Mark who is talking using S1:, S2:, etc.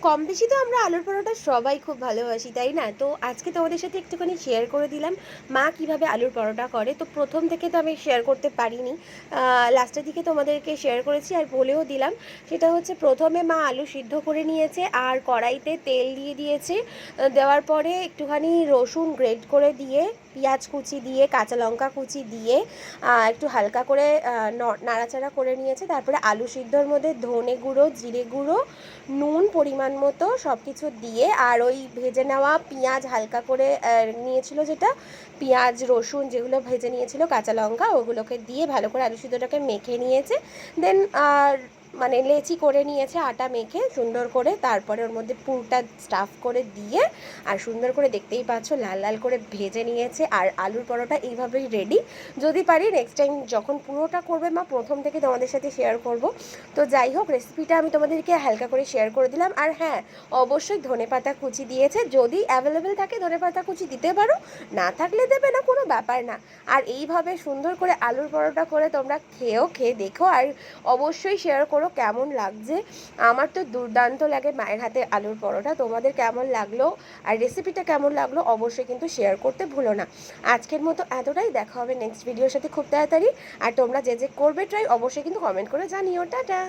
S1: কম বেশি তো আমরা আলুর পরোটা সবাই খুব ভালোবাসি, তাই না? তো আজকে তোমাদের সাথে একটুখানি শেয়ার করে দিলাম মা কিভাবে আলুর পরোটা করে। তো প্রথম থেকে তো আমি শেয়ার করতে পারিনি, লাস্টের দিকে তোমাদেরকে শেয়ার করেছি আর বলেও দিলাম। সেটা হচ্ছে প্রথমে মা আলু সিদ্ধ করে নিয়েছে আর কড়াইতে তেল দিয়ে দিয়েছে। দেওয়ার পরে একটুখানি রসুন গ্রেট করে দিয়ে, পেঁয়াজ কুচি দিয়ে, কাঁচা লঙ্কা কুচি দিয়ে একটু হালকা করে নাড়াচাড়া করে নিয়েছে। তারপরে আলু সিদ্ধর মধ্যে ধনে গুঁড়ো, জিরে গুঁড়ো, নুন পরিমাণ মতো সব কিছু দিয়ে, আর ওই ভেজে নেওয়া পেঁয়াজ হালকা করে নিয়েছিল, যেটা পেঁয়াজ রসুন যেগুলো ভেজে নিয়েছিল, কাঁচা লঙ্কা, ওগুলোকে দিয়ে ভালো করে আলু সিদ্ধটাকে মেখে নিয়েছে। দেন মানে লেচি করে নিয়েছে আটা মেখে সুন্দর করে, তারপরে ওর মধ্যে পুরটা স্টাফ করে দিয়ে আর সুন্দর করে দেখতেই পাচ্ছ লাল লাল করে ভেজে নিয়েছে। আর আলুর পরোটা এইভাবেই রেডি। যদি পারি নেক্সট টাইম যখন পুরোটা করবে মা, প্রথম থেকে তোমাদের সাথে শেয়ার করব। তো যাই হোক, রেসিপিটা আমি তোমাদেরকে হালকা করে শেয়ার করে দিলাম। আর হ্যাঁ, অবশ্যই ধনেপাতা কুচি দিয়েছে, যদি অ্যাভেলেবেল থাকে ধনেপাতা কুচি দিতে পারো, না থাকলে দেবে না, কোনো ব্যাপার না। আর এইভাবে সুন্দর করে আলুর পরোটা করে তোমরা খেয়ে দেখো, আর অবশ্যই শেয়ার করো কেমন লাগছে। আমার তো দুর্দান্ত লাগে মায়ের হাতে আলুর পরোটা। তোমাদের কেমন লাগলো আর রেসিপিটা কেমন লাগলো অবশ্যই কিন্তু শেয়ার করতে ভুলো না। আজকের মতো এতটাই, দেখা হবে নেক্সট ভিডিওর সাথে খুব তাড়াতাড়ি। আর তোমরা যে করবে ট্রাই অবশ্যই কিন্তু কমেন্ট করে জানিও। টাটা।